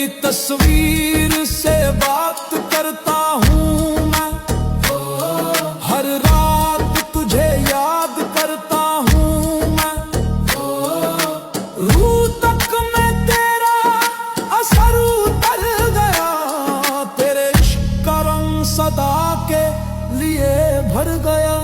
तेरी तस्वीर से बात करता हूँ मैं, हर रात तुझे याद करता हूँ मैं। रूह तक में तेरा असर उतर गया, तेरे इश्क का रंग सदा के लिए भर गया।